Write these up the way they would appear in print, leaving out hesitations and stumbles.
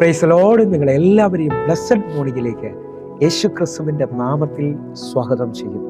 Praise the Lord. നിങ്ങളെല്ലാവരെയും blessed മോർണിംഗിലേക്ക് യേശു ക്രിസ്തുവിൻ്റെ നാമത്തിൽ സ്വാഗതം ചെയ്യുന്നു.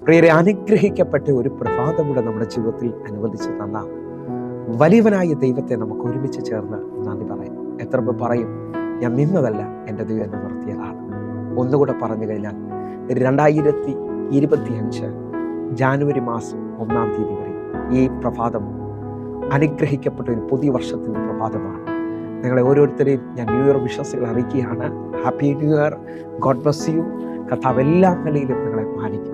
പ്രിയരെ, അനുഗ്രഹിക്കപ്പെട്ട ഒരു പ്രഭാതം നമ്മുടെ ജീവിതത്തിൽ അനുവദിച്ച് തന്ന വലിയവനായ ദൈവത്തെ നമുക്ക് ഒരുമിച്ച് ചേർന്ന് നന്ദി പറയാം. എത്ര പേർ പറയും, ഞാൻ നിന്നതല്ല, എൻ്റെ ദൈവം എന്നെ നിർത്തിയതാണ്. ഒന്നുകൂടെ പറഞ്ഞു കഴിഞ്ഞാൽ 2025 ജാനുവരി മാസം 1-ാം തീയതി വരെ ഈ പ്രഭാതം അനുഗ്രഹിക്കപ്പെട്ട ഒരു പുതിയ വർഷത്തിൻ്റെ പ്രഭാതമാണ്. നിങ്ങളെ ഓരോരുത്തരെയും ഞാൻ ന്യൂ ഇയർ വിശ്വാസികൾ അറിയിക്കുകയാണ്. Happy new year. God bless you. കർത്താവ് എല്ലാ നിലയിലും നിങ്ങളെ മാനിക്കും.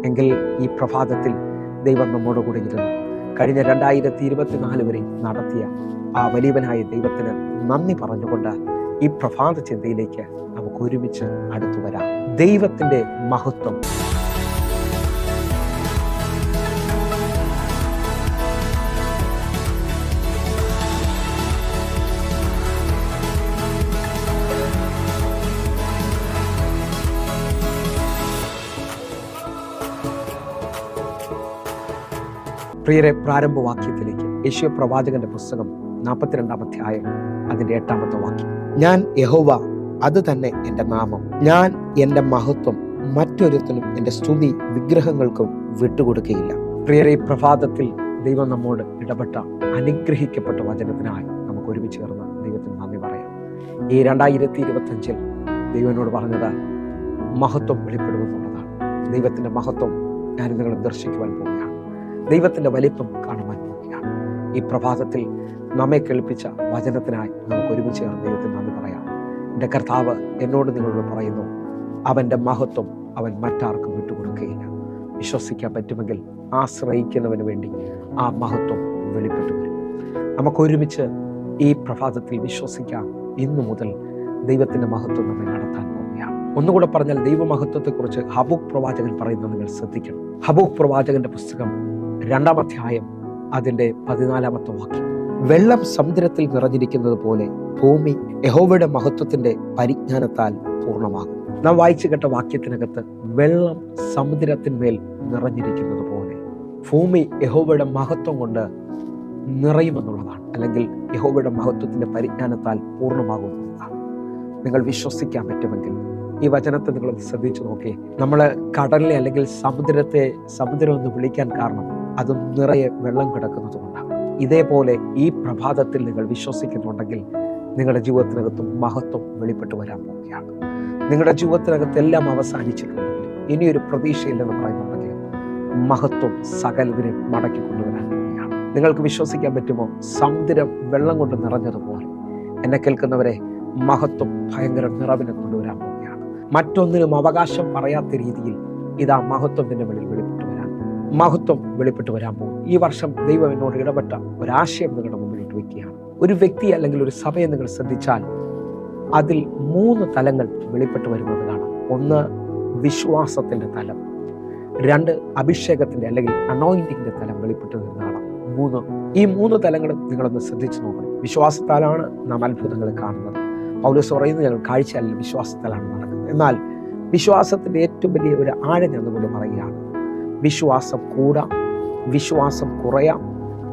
എങ്കിൽ ഈ പ്രഭാതത്തിൽ ദൈവം നമ്മോട് കൂടെ ഇരുന്നു കഴിഞ്ഞ 2024 വരെ നടത്തിയ ആ വലിയവനായ ദൈവത്തിന് നന്ദി പറഞ്ഞുകൊണ്ട് ഈ പ്രഭാത ചിന്തയിലേക്ക് നമുക്ക് ഒരുമിച്ച് അടുത്തു വരാം. ദൈവത്തിൻ്റെ മഹത്വം. പ്രിയരെ, പ്രാരംഭവാക്യത്തിലേക്ക് യേശയ്യാ പ്രവാചകന്റെ പുസ്തകം 42-ാം അധ്യായം അതിൻ്റെ 8-ാമത്തെ വാക്യം. ഞാൻ യഹോവ, അത് തന്നെ എൻ്റെ നാമം. ഞാൻ എൻ്റെ മഹത്വം മറ്റൊരുത്തനും എൻ്റെ സ്തുതി വിഗ്രഹങ്ങൾക്കും വിട്ടുകൊടുക്കുകയില്ല. പ്രിയരെ, ഈ പ്രഭാതത്തിൽ ദൈവം നമ്മോട് ഇടപെട്ട അനുഗ്രഹിക്കപ്പെട്ട വചനത്തിനായി നമുക്ക് ഒരുമിച്ച് ചേർന്ന് ദൈവത്തിന് നന്ദി പറയാം. ഈ 2025 ദൈവനോട് പറഞ്ഞത് മഹത്വം വെളിപ്പെടുമെന്നുള്ളതാണ്. ദൈവത്തിൻ്റെ മഹത്വം ഞാൻ നിങ്ങളെ ദർശിക്കുവാൻ പോവുകയാണ്. ദൈവത്തിൻ്റെ വലിപ്പം കാണുവാൻ പോവുകയാണ്. ഈ പ്രഭാതത്തിൽ നമ്മെ കേൾപ്പിച്ച വചനത്തിനായി നമുക്ക് ഒരുമിച്ച് ചേർന്ന് ദൈവത്തിന് നന്ദി പറയാം. എൻ്റെ കർത്താവ് എന്നോട് നിങ്ങളോട് പറയുന്നു, അവൻ്റെ മഹത്വം അവൻ മറ്റാർക്കും വിട്ടുകൊടുക്കുകയില്ല. വിശ്വസിക്കാൻ പറ്റുമെങ്കിൽ ആശ്രയിക്കുന്നവന് വേണ്ടി ആ മഹത്വം വെളിപ്പെട്ടു വരും. നമുക്കൊരുമിച്ച് ഈ പ്രഭാതത്തിൽ വിശ്വസിക്കാം. ഇന്നു മുതൽ ദൈവത്തിൻ്റെ മഹത്വം നമ്മെ നടത്താൻ പോവുകയാണ്. ഒന്നുകൂടെ പറഞ്ഞാൽ, ദൈവമഹത്വത്തെക്കുറിച്ച് ഹബൂക്ക് പ്രവാചകൻ പറയുന്നത് നിങ്ങൾ ശ്രദ്ധിക്കണം. ഹബൂക്ക് പ്രവാചകന്റെ പുസ്തകം 2-ാം അധ്യായം അതിൻ്റെ 14-ാമത്തെ വാക്യം. വെള്ളം സമുദ്രത്തിൽ നിറഞ്ഞിരിക്കുന്നത് പോലെ ഭൂമി യഹോവയുടെ മഹത്വത്തിന്റെ പരിജ്ഞാനത്താൽ പൂർണ്ണമാകും. നാം വായിച്ചു കേട്ട വാക്യത്തിനകത്ത് വെള്ളം സമുദ്രത്തിന്മേൽ നിറഞ്ഞിരിക്കുന്നത് പോലെ ഭൂമി യഹോവയുടെ മഹത്വം കൊണ്ട് നിറയുമെന്നുള്ളതാണ്. അല്ലെങ്കിൽ യഹോവയുടെ മഹത്വത്തിന്റെ പരിജ്ഞാനത്താൽ പൂർണ്ണമാകുമെന്നുള്ളതാണ്. നിങ്ങൾ വിശ്വസിക്കാൻ പറ്റുമെങ്കിൽ ഈ വചനത്തെ നിങ്ങൾ ശ്രദ്ധിച്ചു നോക്കി. നമ്മൾ കടലിനെ അല്ലെങ്കിൽ സമുദ്രം എന്ന് വിളിക്കാൻ കാരണം അത് നിറയെ വെള്ളം കിടക്കുന്നത് കൊണ്ടാണ്. ഇതേപോലെ ഈ പ്രഭാതത്തിൽ നിങ്ങൾ വിശ്വസിക്കുന്നുണ്ടെങ്കിൽ നിങ്ങളുടെ ജീവിതത്തിനകത്തും മഹത്വം വെളിപ്പെട്ട് വരാൻ പോവുകയാണ്. നിങ്ങളുടെ ജീവിതത്തിനകത്ത് എല്ലാം അവസാനിച്ചിട്ടുണ്ടെങ്കിൽ, ഇനിയൊരു പ്രതീക്ഷയില്ലെന്ന് പറയുന്നുണ്ടെങ്കിൽ, മഹത്വം സകലതിനെ മടക്കി കൊണ്ടുവരാൻ പോവുകയാണ്. നിങ്ങൾക്ക് വിശ്വസിക്കാൻ പറ്റുമോ? സമുദ്രം വെള്ളം കൊണ്ട് നിറഞ്ഞതുപോലെ എന്നെ കേൾക്കുന്നവരെ, മഹത്വം ഭയങ്കര നിറവിനെ കൊണ്ടുവരാൻ പോവുകയാണ്. മറ്റൊന്നിനും അവകാശം പറയാത്ത രീതിയിൽ ഇതാ മഹത്വത്തിന്റെ വെളിയിൽ മഹത്വം വെളിപ്പെട്ട് വരാൻ പോകും. ഈ വർഷം ദൈവം എന്നോട് ഇടപെട്ട ഒരാശയം നിങ്ങളുടെ മുമ്പിൽ ഇട്ട് വയ്ക്കുകയാണ്. ഒരു വ്യക്തി അല്ലെങ്കിൽ ഒരു സഭയെ നിങ്ങൾ ശ്രദ്ധിച്ചാൽ അതിൽ 3 തലങ്ങൾ വെളിപ്പെട്ട് വരുന്നത് കാണാം. 1 വിശ്വാസത്തിൻ്റെ തലം, 2 അഭിഷേകത്തിൻ്റെ അല്ലെങ്കിൽ അനോയിന്റിങ്ങിൻ്റെ തലം വെളിപ്പെട്ട് വരുന്നത് കാണാം. 3 ഈ 3 തലങ്ങളും നിങ്ങളൊന്ന് ശ്രദ്ധിച്ചു നോക്കണം. വിശ്വാസത്താലാണ് നാം അത്ഭുതങ്ങൾ കാണുന്നത്. പൗലോസ് പറയുന്നത് ഞങ്ങൾ കാഴ്ചയല്ല വിശ്വാസത്താലാണ് നടക്കുന്നത്. എന്നാൽ വിശ്വാസത്തിൻ്റെ ഏറ്റവും വലിയ ഒരു ആഴം എന്നുകൊണ്ട് പറയുകയാണ്, വിശ്വാസം കൂടാം, വിശ്വാസം കുറയാം,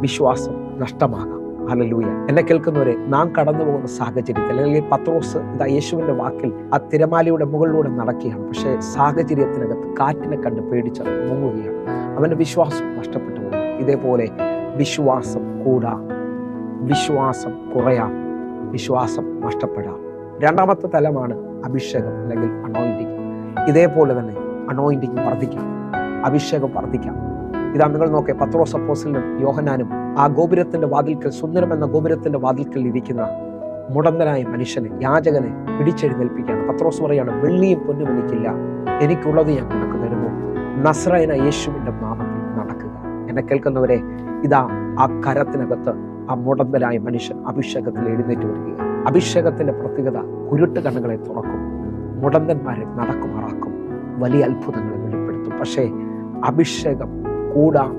വിശ്വാസം നഷ്ടമാകാം. ഹല്ലേലൂയ. എന്നെ കേൾക്കുന്നവരെ, നാം കടന്നു പോകുന്ന സാഹചര്യത്തിൽ അല്ലെങ്കിൽ പത്രോസ് ഇതാ യേശുവിൻ്റെ വാക്കിൽ ആ തിരമാലയുടെ മുകളിലൂടെ നടക്കുകയാണ്. പക്ഷേ സാഹചര്യത്തിനകത്ത് കാറ്റിനെ കണ്ട് പേടിച്ച് മുങ്ങുകയാണ്. അവൻ്റെ വിശ്വാസം നഷ്ടപ്പെട്ടു പോകും. ഇതേപോലെ വിശ്വാസം കൂടാം, വിശ്വാസം കുറയാം, വിശ്വാസം നഷ്ടപ്പെടാം. 2ാമത്തെ തലമാണ് അഭിഷേകം അല്ലെങ്കിൽ അനോയിന്റിങ്. ഇതേപോലെ തന്നെ അനോയിന്റിങ് വർദ്ധിക്കാം, അഭിഷേകം വർദ്ധിക്കാം. ഇതാ നിങ്ങൾ നോക്കേ, പത്രോസ് അപ്പോസ്തലനും യോഹന്നാനും ആ ഗോപുരത്തിന്റെ വാതിൽക്കൽ, സുന്ദരം എന്ന ഗോപുരത്തിന്റെ വാതിൽക്കൽ ഇരിക്കുന്ന മുടന്തനായ മനുഷ്യനെ, യാചകനെ പിടിച്ചെഴുന്നേൽപ്പിക്കുകയാണ്. പത്രോസ് പറയാണ്, വെള്ളിയും പൊന്നും എനിക്കില്ല, എനിക്കുള്ളത് ഞാൻ നിനക്ക് തരുന്നു, നസ്രായനായ യേശുവിന്റെ നാമത്തിൽ നടക്കുക. എന്നെ കേൾക്കുന്നവരെ, ഇതാ ആ കരത്തിനകത്ത് ആ മുടന്തനായ മനുഷ്യൻ അഭിഷേകത്തിൽ എഴുന്നേറ്റ് വരികയാണ്. അഭിഷേകത്തിന്റെ പ്രത്യേകത കുരുട്ട് കണ്ണുകളെ തുറക്കും, മുടന്തന്മാരെ നടക്കുമാറാക്കും, വലിയ അത്ഭുതങ്ങളെ വെളിപ്പെടുത്തും. പക്ഷേ അഭിഷേകം കൂടാം,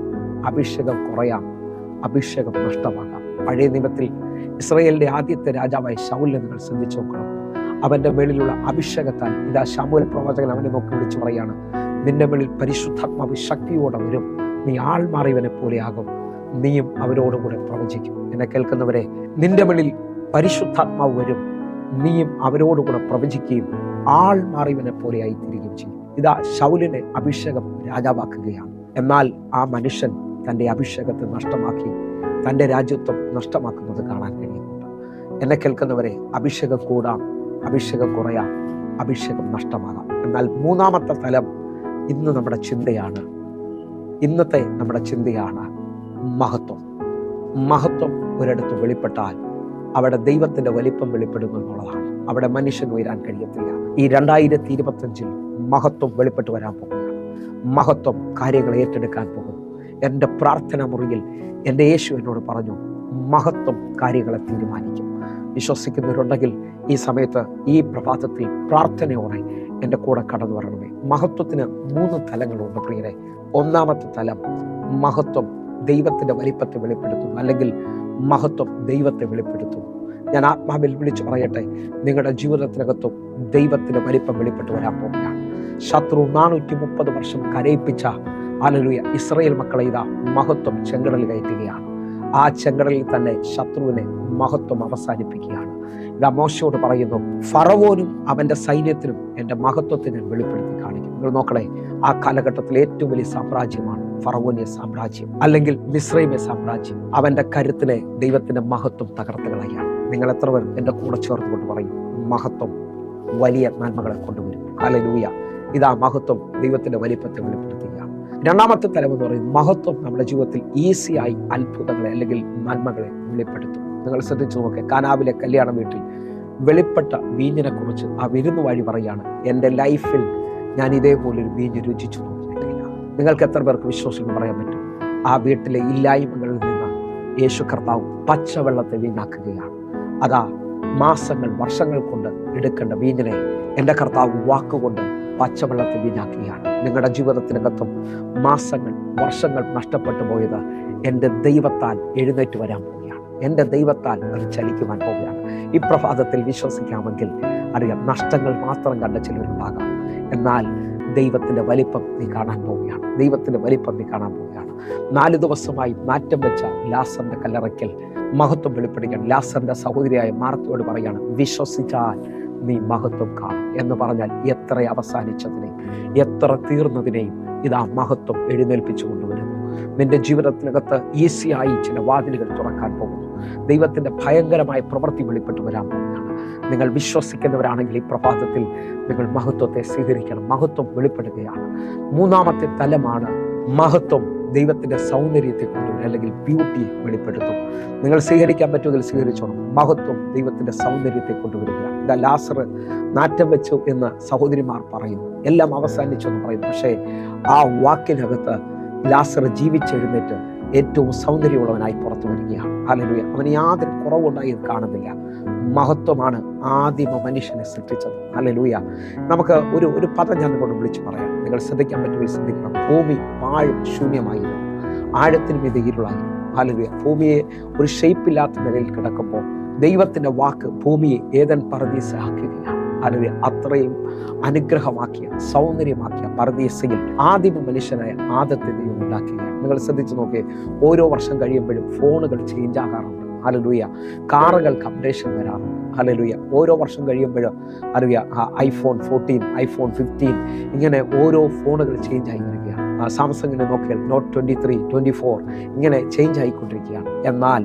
അഭിഷേകം കുറയാം, അഭിഷേകം നഷ്ടമാകാം. പഴയ നിയമത്തിൽ ഇസ്രായേലിന്റെ ആദ്യത്തെ രാജാവായ ശൗലിനെ നിങ്ങൾ ശ്രദ്ധിച്ചു നോക്കണം. അവന്റെ മേളിലുള്ള അഭിഷേകത്താൽ ഇതാ ശമൂവേൽ പ്രവാചകൻ അവനെ നോക്കി വിളിച്ചു പറയാണ്, നിന്റെ മേളിൽ പരിശുദ്ധാത്മാവ് ശക്തിയോടെ വരും, നീ ആൾ മാറിയവനെ പോലെയാകും, നീയും അവരോടുകൂടെ പ്രവചിക്കും. എന്നെ കേൾക്കുന്നവരെ, നിന്റെ മേളിൽ പരിശുദ്ധാത്മാവ് വരും, നീയും അവരോടുകൂടെ പ്രവചിക്കുകയും ആൾ മാറിയവനെ പോലെയായി തീരുകയും ചെയ്യും. ഇതാ ശൗലിനെ അഭിഷേകം രാജാവാക്കുകയാണ്. എന്നാൽ ആ മനുഷ്യൻ തൻ്റെ അഭിഷേകത്തെ നഷ്ടമാക്കി തൻ്റെ രാജ്യത്വം നഷ്ടമാക്കുന്നത് കാണാൻ കഴിയുന്നുണ്ട്. എന്നെ കേൾക്കുന്നവരെ, അഭിഷേകം കൂടാം, അഭിഷേകം കുറയാം, അഭിഷേകം നഷ്ടമാകാം. എന്നാൽ 3ാമത്തെ തലം ഇന്ന് നമ്മുടെ ചിന്തയാണ്. ഇന്നത്തെ നമ്മുടെ ചിന്തയാണ് മഹത്വം. മഹത്വം ഒരിടത്ത് വെളിപ്പെട്ടാൽ അവിടെ ദൈവത്തിന്റെ വലിപ്പം വെളിപ്പെടുന്നു എന്നുള്ളതാണ്. അവിടെ മനുഷ്യൻ ഉയരാൻ കഴിയത്തില്ല. ഈ 2025 മഹത്വം വെളിപ്പെട്ട് വരാൻ പോകുകയാണ്. മഹത്വം കാര്യങ്ങൾ ഏറ്റെടുക്കാൻ പോകുന്നു. എൻ്റെ പ്രാർത്ഥന മുറിയിൽ എൻ്റെ യേശു എന്നോട് പറഞ്ഞു, മഹത്വം കാര്യങ്ങളെ തീരുമാനിക്കും. വിശ്വസിക്കുന്നവരുണ്ടെങ്കിൽ ഈ സമയത്ത്, ഈ പ്രഭാതത്തിൽ പ്രാർത്ഥനയോടെ എൻ്റെ കൂടെ കടന്നു വരണമേ. മഹത്വത്തിന് 3 തലങ്ങളുണ്ട് പ്രിയരെ. 1ാമത്തെ തലം, മഹത്വം ദൈവത്തിന്റെ വലിപ്പത്തെ വെളിപ്പെടുത്തുന്നു, അല്ലെങ്കിൽ മഹത്വം ദൈവത്തെ വെളിപ്പെടുത്തുന്നു. ഞാൻ ആത്മാവിൽ വിളിച്ചു പറയട്ടെ, നിങ്ങളുടെ ജീവിതത്തിനകത്തും ദൈവത്തിന്റെ വലിപ്പം വെളിപ്പെട്ട് വരാൻ പോവുകയാണ്. ശത്രു 430 വർഷം കരയിപ്പിച്ച ഹല്ലേലൂയ ഇസ്രായേൽ മക്കളെ ഇതാ മഹത്വം ചെങ്കടൽ കയറ്റുകയാണ്. ആ ചെങ്കടലിൽ തന്നെ ശത്രുവിനെ മഹത്വം അവസാനിപ്പിക്കുകയാണ്. ഇതാ മോശയോട് പറയുന്നു, ഫറവോനും അവന്റെ സൈന്യത്തിനും എൻ്റെ മഹത്വത്തിന് വെളിപ്പെടുത്തി കാണിക്കും. നിങ്ങൾ നോക്കണേ, ആ കാലഘട്ടത്തിൽ ഏറ്റവും വലിയ സാമ്രാജ്യമാണ് ഫറവോനിയ സാമ്രാജ്യം, അല്ലെങ്കിൽ മിസ്രൈമ്യ സാമ്രാജ്യം. അവന്റെ കരുത്തിനെ ദൈവത്തിന്റെ മഹത്വം തകർത്ത് കളയാണ്. നിങ്ങൾ എത്ര പേർ എൻ്റെ കൂടെ ചേർത്തുകൊണ്ട് പറയും, മഹത്വം വലിയ നന്മകളെ കൊണ്ടുവരും. ഹല്ലേലൂയ. ഇതാ മഹത്വം ദൈവത്തിന്റെ വലിപ്പത്തെ വെളിപ്പെടുത്തുകയാണ്. 2ാമത്തെ തലം എന്ന് പറയുന്നത്, മഹത്വം നമ്മുടെ ജീവിതത്തിൽ ഈസിയായി അത്ഭുതങ്ങളെ അല്ലെങ്കിൽ നന്മകളെ വെളിപ്പെടുത്തും. നിങ്ങൾ ശ്രദ്ധിച്ചു നോക്കുക, കാനാവിലെ കല്യാണ വീട്ടിൽ വെളിപ്പെട്ട വീഞ്ഞിനെ കുറിച്ച് ആ വിരുന്നു വഴി പറയാണ്, എൻ്റെ ലൈഫിൽ ഞാൻ ഇതേപോലൊരു വീഞ്ഞ് രുചിച്ചു നോക്കിയിട്ടില്ല. നിങ്ങൾക്ക് എത്ര പേർക്ക് വിശ്വാസം പറയാൻ പറ്റും? ആ വീട്ടിലെ ഇല്ലായ്മകളിൽ നിന്ന് യേശു കർത്താവ് പച്ചവെള്ളത്തെ വീഞ്ഞാക്കുകയാണ്. അതാ മാസങ്ങൾ വർഷങ്ങൾ കൊണ്ട് എടുക്കേണ്ട വീഞ്ഞിനെ എൻ്റെ കർത്താവ് വാക്കുകൊണ്ട് പച്ചവെള്ളത്തെ വീഞ്ഞാക്കുകയാണ്. നിങ്ങളുടെ ജീവിതത്തിനകത്തും മാസങ്ങൾ വർഷങ്ങൾ നഷ്ടപ്പെട്ടു പോയത് എൻ്റെ ദൈവത്താൽ എഴുന്നേറ്റ് വരാൻ പോവുകയാണ്. എൻ്റെ ദൈവത്താൽ അത് ചലിക്കുവാൻ പോവുകയാണ്. ഈ പ്രഭാതത്തിൽ വിശ്വസിക്കാമെങ്കിൽ അറിയാം, നഷ്ടങ്ങൾ മാത്രം കണ്ട ചിലരുണ്ടാകാം, എന്നാൽ ദൈവത്തിന്റെ വലിപ്പം നീ കാണാൻ പോവുകയാണ്. ദൈവത്തിന്റെ വലിപ്പം നീ കാണാൻ പോവുകയാണ്. 4 ദിവസമായി മാറ്റം വെച്ച ലാസറിന്റെ കല്ലറയ്ക്കൽ മഹത്വം വെളിപ്പെടുകയാണ്. ലാസറിന്റെ സഹോദരിയായ മാർത്തയോട് പറയാണ്, വിശ്വസിച്ചാൽ നീ മഹത്വം കാണും എന്ന് പറഞ്ഞാൽ എത്ര അവസാനിച്ചതിനെയും എത്ര തീർന്നതിനെയും ഇതാ മഹത്വം എഴുന്നേൽപ്പിച്ചു കൊണ്ടുവരുന്നു. നിന്റെ ജീവിതത്തിനകത്ത് ഈസിയായി ചില വാതിലുകൾ തുറക്കാൻ പോകുന്നു. ദൈവത്തിന്റെ ഭയങ്കരമായ പ്രവൃത്തി വെളിപ്പെട്ട് വരാൻ പോകുകയാണ്. നിങ്ങൾ വിശ്വസിക്കുന്നവരാണെങ്കിൽ ഈ പ്രഭാതത്തിൽ നിങ്ങൾ മഹത്വത്തെ സ്വീകരിക്കണം. മഹത്വം വെളിപ്പെടുകയാണ്. 3ാമത്തെ തലമാണ് മഹത്വം ദൈവത്തിന്റെ സൗന്ദര്യത്തെ കൊണ്ടുവരും, അല്ലെങ്കിൽ ബ്യൂട്ടിയെ വെളിപ്പെടുത്തും. നിങ്ങൾ സ്വീകരിക്കാൻ പറ്റുമെങ്കിൽ സ്വീകരിച്ചോണം. മഹത്വം ദൈവത്തിന്റെ സൗന്ദര്യത്തെ കൊണ്ടുവരികയാണ്. ഇതാ ലാസർ നാറ്റം വെച്ചു എന്ന് സഹോദരിമാർ പറയുന്നു, എല്ലാം അവസാനിച്ചു എന്ന് പറയുന്നു. പക്ഷേ ആ വാക്കിനകത്ത് ലാസർ ജീവിച്ചെഴുന്നേറ്റ് ഏറ്റവും സൗന്ദര്യമുള്ളവനായി പുറത്തു വരികയാണ്. ഹല്ലേലൂയ. അവന് യാതൊരു കുറവുണ്ടായി കാണുന്നില്ല. മഹത്വമാണ് ആദിമ മനുഷ്യനെ സൃഷ്ടിച്ചത്. ഹല്ലേലൂയ. നമുക്ക് ഒരു പദം ഞാൻ കൊണ്ട് വിളിച്ചു പറയാം. നിങ്ങൾ ശ്രദ്ധിക്കാൻ പറ്റുമെങ്കിൽ ശ്രദ്ധിക്കണം. ഭൂമി പാഴും ശൂന്യമായിരുന്നു, ആഴത്തിന് മീതെ ഇരുളായി. ഹല്ലേലൂയ. ഭൂമിയെ ഒരു ഷേപ്പില്ലാത്ത നിലയിൽ കിടക്കുമ്പോൾ ദൈവത്തിൻ്റെ വാക്ക് ഭൂമിയെ ഏദൻ പർദീസ ആക്കുകയാണ്. ഹല്ലേലൂയ. അത്രയും അനുഗ്രഹമാക്കിയ സൗന്ദര്യമാക്കിയ പർദീസയിൽ ആദിമ മനുഷ്യനായ ആദത്തെ ദൈവം ഉണ്ടാക്കുകയാണ്. നിങ്ങൾ ശ്രദ്ധിച്ചു നോക്കിയേ, ഓരോ വർഷം കഴിയുമ്പോഴും ഫോണുകൾ ചേഞ്ച് ആകാറുണ്ട്. ഹല്ലേലൂയ. കാറുകൾക്ക് അപ്ഡേഷൻ വരാറുണ്ട്. ഹല്ലേലൂയ. ഓരോ വർഷം കഴിയുമ്പോഴും ഹല്ലേലൂയ iPhone 14, iPhone 15 ഇങ്ങനെ ഓരോ ഫോണുകൾ ചേഞ്ച് ആയി വരികയാണ്. സാംസങ്ങിനെ നോക്കിയാൽ നോട്ട് 23, 24 ഇങ്ങനെ ചേഞ്ച് ആയിക്കൊണ്ടിരിക്കുകയാണ്. എന്നാൽ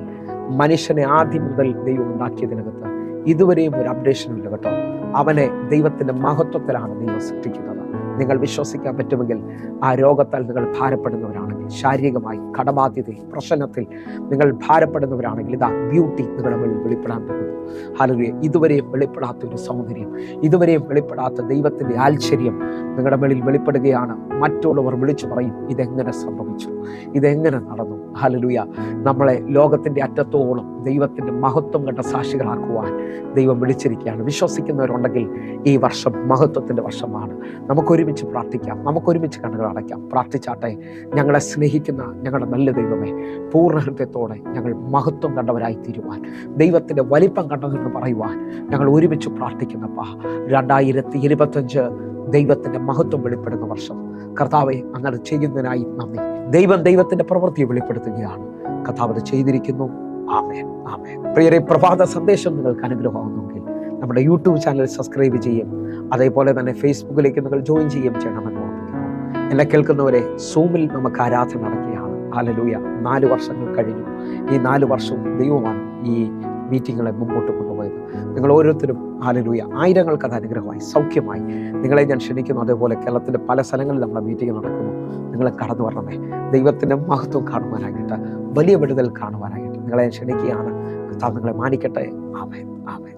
മനുഷ്യനെ ആദ്യം മുതൽ ദൈവം ഉണ്ടാക്കിയതിനകത്ത് ഇതുവരെയും ഒരു അപ്ഡേഷൻ ഇല്ല കേട്ടോ. അവനെ ദൈവത്തിൻ്റെ മഹത്വത്തിലാണ് ദൈവം സൃഷ്ടിക്കുന്നത്. നിങ്ങൾ വിശ്വസിക്കാൻ പറ്റുമെങ്കിൽ ആ രോഗത്താൽ നിങ്ങൾ ഭാരപ്പെടുന്നവരാണെങ്കിൽ, ശാരീരികമായി കടബാധ്യതയിൽ പ്രശ്നത്തിൽ നിങ്ങൾ ഭാരപ്പെടുന്നവരാണെങ്കിൽ, ഇതാ ബ്യൂട്ടി നിങ്ങളുടെ മുന്നിൽ വെളിപ്പെടാൻ പോകുന്നു. ഹല്ലേലൂയ. ഇതുവരെയും വെളിപ്പെടാത്ത ഒരു സൗന്ദര്യം, ഇതുവരെയും വെളിപ്പെടാത്ത ദൈവത്തിൻ്റെ ആശ്ചര്യം നിങ്ങളുടെ മുന്നിൽ വെളിപ്പെടുകയാണ്. മറ്റുള്ളവർ വിളിച്ചു പറയും, ഇതെങ്ങനെ സംഭവിച്ചു, ഇതെങ്ങനെ നടന്നു. ഹല്ലേലൂയ. നമ്മളെ ലോകത്തിൻ്റെ അറ്റത്തോളം ദൈവത്തിൻ്റെ മഹത്വം കണ്ട സാക്ഷികളാക്കുവാൻ ദൈവം വിളിച്ചിരിക്കുകയാണ്. വിശ്വസിക്കുന്നവരുണ്ടെങ്കിൽ ഈ വർഷം മഹത്വത്തിൻ്റെ വർഷമാണ്. നമുക്കൊരുമിച്ച് പ്രാർത്ഥിക്കാം, നമുക്കൊരുമിച്ച് കണ്ണുകൾ അടയ്ക്കാം. പ്രാർത്ഥിച്ചാട്ടെ. ഞങ്ങളെ സ്നേഹിക്കുന്ന ഞങ്ങളുടെ നല്ല ദൈവമേ, പൂർണ്ണ ഹൃദയത്തോടെ ഞങ്ങൾ മഹത്വം കണ്ടവരായി തീരുവാൻ, ദൈവത്തിൻ്റെ വലിപ്പം കണ്ടതെന്ന് പറയുവാൻ ഞങ്ങൾ ഒരുമിച്ച് പ്രാർത്ഥിക്കുന്നപ്പാ. 2025 ദൈവത്തിൻ്റെ മഹത്വം വെളിപ്പെടുന്ന വർഷം. കർത്താവെ, അങ്ങനെ ചെയ്യുന്നതിനായി നന്ദി. ദൈവത്തിൻ്റെ പ്രവൃത്തിയെ വെളിപ്പെടുത്തുകയാണ്. കർത്താവ് അത് ചെയ്തിരിക്കുന്നു. ആമേൻ, ആമേൻ. പ്രിയരെ, പ്രഭാത സന്ദേശം നിങ്ങൾക്ക് അനുഗ്രഹമാകുന്നെങ്കിൽ നമ്മുടെ യൂട്യൂബ് ചാനൽ സബ്സ്ക്രൈബ് ചെയ്യും, അതേപോലെ തന്നെ ഫേസ്ബുക്കിലേക്ക് നിങ്ങൾ ജോയിൻ ചെയ്യണമെന്ന് ഓർമ്മിക്കുന്നു. എന്നെ കേൾക്കുന്നവരെ, സൂമിൽ നമുക്ക് ആരാധന നടക്കുകയാണ്. ഹല്ലേലൂയ. 4 വർഷങ്ങൾ കഴിഞ്ഞു. ഈ 4 വർഷവും ദൈവമാണ് ഈ മീറ്റിങ്ങുകളെ മുമ്പോട്ട് കൊണ്ടുപോയത്. നിങ്ങൾ ഓരോരുത്തരും ഹല്ലേലൂയ ആയിരങ്ങൾക്ക് അത് അനുഗ്രഹമായി സൗഖ്യമായി നിങ്ങളെ ഞാൻ ക്ഷണിക്കുന്നു. അതേപോലെ കേരളത്തിൻ്റെ പല സ്ഥലങ്ങളിൽ നമ്മുടെ മീറ്റിംഗ് നടക്കുന്നു. നിങ്ങൾ കടന്നു വരണമേ. ദൈവത്തിൻ്റെ മഹത്വം കാണുവാനായിട്ട്, വലിയ വിടുതൽ കാണുവാനായിട്ട് നിങ്ങളെ ക്ഷണിക്കുകയാണ്. കർത്താവ് നിങ്ങളെ മാനിക്കട്ടെ. ആമേൻ, ആമേൻ.